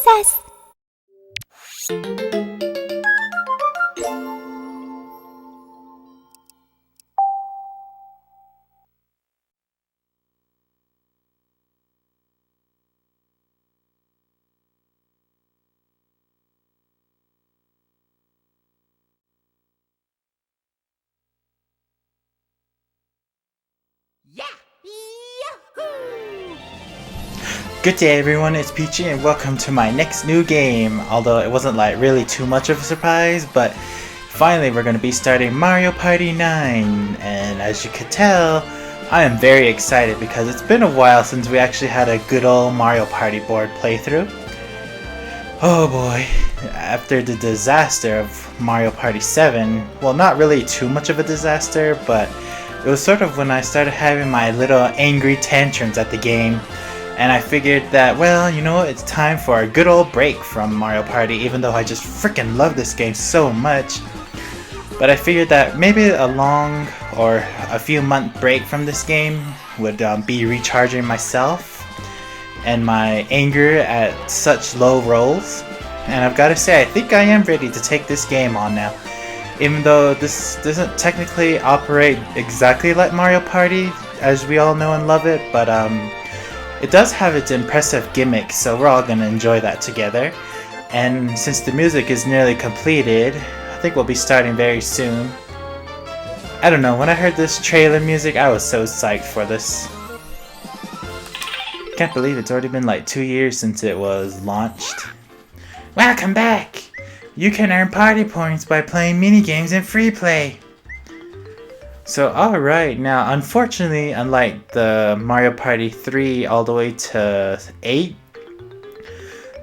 cosas. Good day everyone, it's Peachy and welcome to my next new game. Although it wasn't like really too much of a surprise, but finally we're going to be starting Mario Party 9. And as you could tell, I am very excited because it's been a while since we actually had a good old Mario Party board playthrough. Oh boy, after the disaster of Mario Party 7, well, not really too much of a disaster, but it was sort of when I started having my little angry tantrums at the game. And I figured that, well, you know, it's time for a good old break from Mario Party, even though I just freaking love this game so much. But I figured that maybe a long or a few month break from this game would be recharging myself and my anger at such low rolls. And I've got to say, I think I am ready to take this game on now. Even though this doesn't technically operate exactly like Mario Party, as we all know and love it, but it does have its impressive gimmick, so we're all going to enjoy that together. And since the music is nearly completed, I think we'll be starting very soon. I don't know, when I heard this trailer music, I was so psyched for this. Can't believe it's already been like 2 years since it was launched. Welcome back! You can earn party points by playing minigames in free play. So alright, now unfortunately, unlike the Mario Party 3 all the way to 8,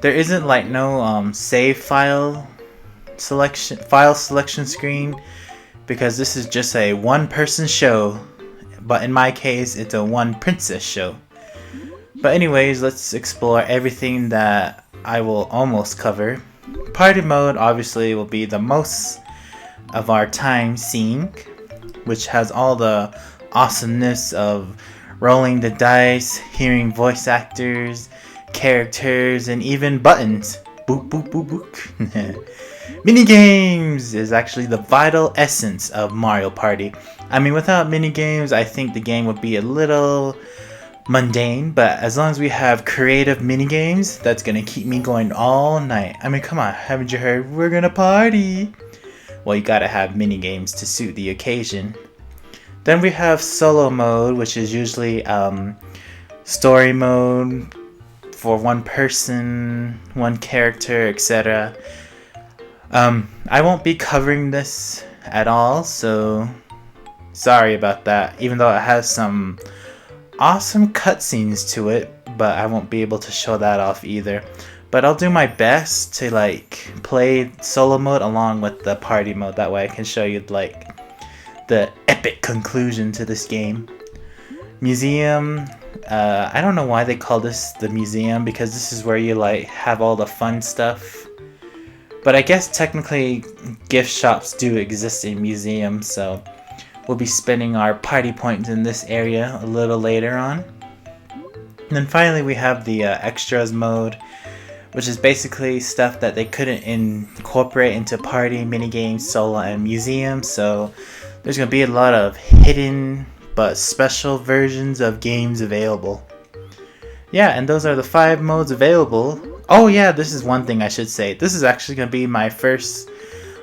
there isn't like no save file selection screen, because this is just a one-person show, but in my case it's a one princess show. But anyways, let's explore everything that I will almost cover. Party mode obviously will be the most of our time seeing, which has all the awesomeness of rolling the dice, hearing voice actors, characters, and even buttons. Boop boop boop boop. Minigames is actually the vital essence of Mario Party. I mean, without minigames, I think the game would be a little mundane, but as long as we have creative minigames, that's gonna keep me going all night. I mean, come on, haven't you heard? We're gonna party! Well, you gotta have minigames to suit the occasion. Then we have solo mode, which is usually story mode for one person, one character, etc. I won't be covering this at all, so sorry about that, even though it has some awesome cutscenes to it, but I won't be able to show that off either. But I'll do my best to like play solo mode along with the party mode. That way I can show you like the epic conclusion to this game. Museum. I don't know why they call this the museum, because this is where you like have all the fun stuff. But I guess technically gift shops do exist in museums, so we'll be spending our party points in this area a little later on. And then finally we have the extras mode, which is basically stuff that they couldn't incorporate into party, minigames, solo, and museum. So there's going to be a lot of hidden but special versions of games available. Yeah, and those are the 5 modes available. Oh yeah, this is one thing I should say. This is actually going to be my first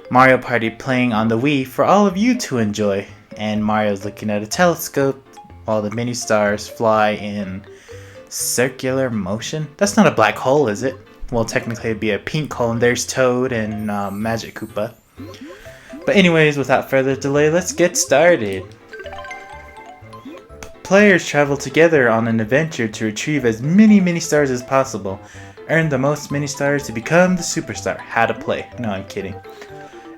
Mario Party playing on the Wii for all of you to enjoy. And Mario's looking at a telescope while the mini stars fly in circular motion. That's not a black hole, is it? Well, technically it'd be a pink hole, and there's Toad and Magic Koopa. But anyways, without further delay, let's get started. Players travel together on an adventure to retrieve as many mini stars as possible. Earn the most mini stars to become the superstar. How to play. No, I'm kidding.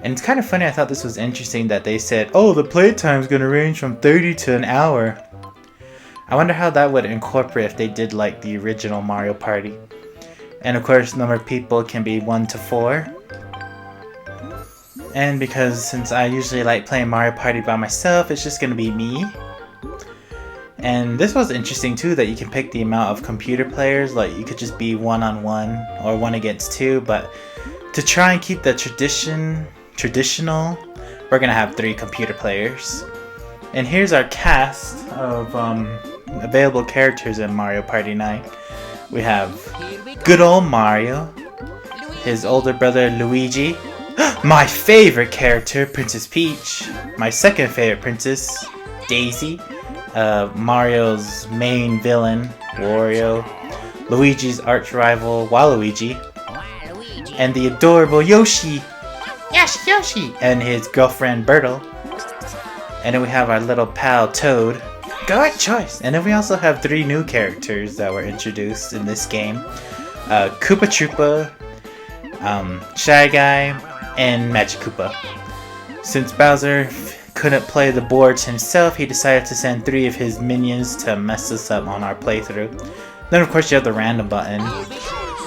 And it's kind of funny, I thought this was interesting that they said, oh, the playtime's gonna range from 30 to an hour. I wonder how that would incorporate if they did like the original Mario Party. And of course, number of people can be 1 to 4. And because since I usually like playing Mario Party by myself, it's just gonna be me. And this was interesting too, that you can pick the amount of computer players, like you could just be 1-on-1 or 1 against 2, but to try and keep the traditional, we're gonna have 3 computer players. And here's our cast of available characters in Mario Party 9. We have good old Mario, his older brother Luigi, my favorite character, Princess Peach, my second favorite princess, Daisy, Mario's main villain, Wario, Luigi's arch rival, Waluigi, and the adorable Yoshi, Yoshi, and his girlfriend Bertle. And then we have our little pal Toad. Good choice! And then we also have 3 new characters that were introduced in this game. Koopa Troopa, Shy Guy, and Magic Koopa. Since Bowser couldn't play the boards himself, he decided to send 3 of his minions to mess us up on our playthrough. Then of course you have the random button.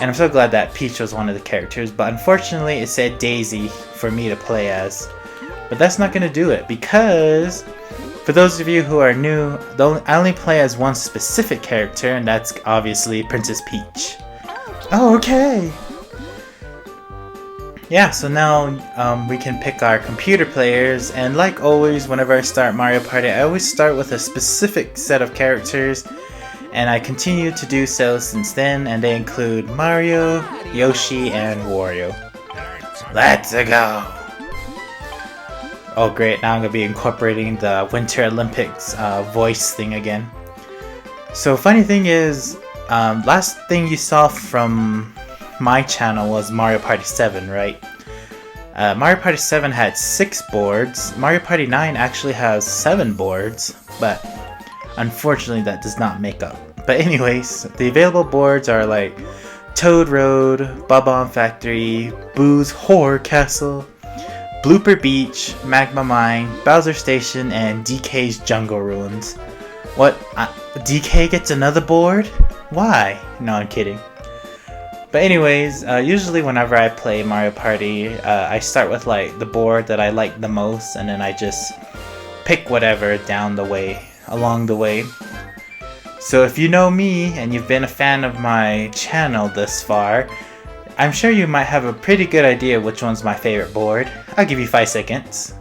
And I'm so glad that Peach was one of the characters, but unfortunately it said Daisy for me to play as. But that's not going to do it, because for those of you who are new, I only play as one specific character, and that's obviously Princess Peach. Oh, okay! Yeah, so now we can pick our computer players, and like always, whenever I start Mario Party, I always start with a specific set of characters, and I continue to do so since then, and they include Mario, Yoshi, and Wario. Let's go! Oh great, now I'm going to be incorporating the Winter Olympics voice thing again. So funny thing is, last thing you saw from my channel was Mario Party 7, right? Mario Party 7 had 6 boards. Mario Party 9 actually has 7 boards, but unfortunately that does not make up. But anyways, the available boards are like Toad Road, Bob-omb Factory, Boo's Horror Castle, Blooper Beach, Magma Mine, Bowser Station, and DK's Jungle Ruins. What? DK gets another board? Why? No, I'm kidding. But anyways, usually whenever I play Mario Party, I start with like the board that I like the most, and then I just pick whatever along the way. So if you know me and you've been a fan of my channel this far, I'm sure you might have a pretty good idea which one's my favorite board. I'll give you 5 seconds.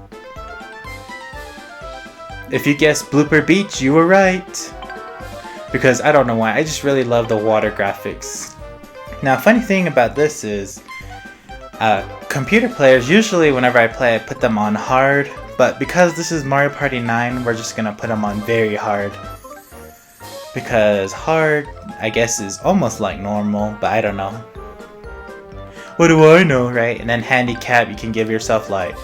If you guessed Blooper Beach, you were right. Because I don't know why, I just really love the water graphics. Now, funny thing about this is, computer players, usually whenever I play, I put them on hard. But because this is Mario Party 9, we're just gonna put them on very hard. Because hard, I guess, is almost like normal, but I don't know. What do I know, right? And then handicap, you can give yourself like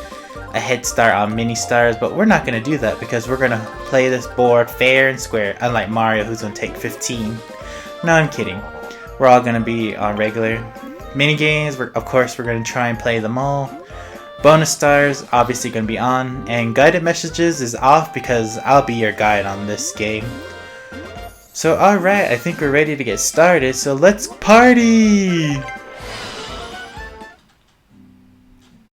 a head start on mini stars, but we're not going to do that because we're going to play this board fair and square, unlike Mario, who's going to take 15. No, I'm kidding. We're all going to be on regular mini games. Of course, we're going to try and play them all. Bonus stars, obviously going to be on, and guided messages is off because I'll be your guide on this game. So alright, I think we're ready to get started, so let's party!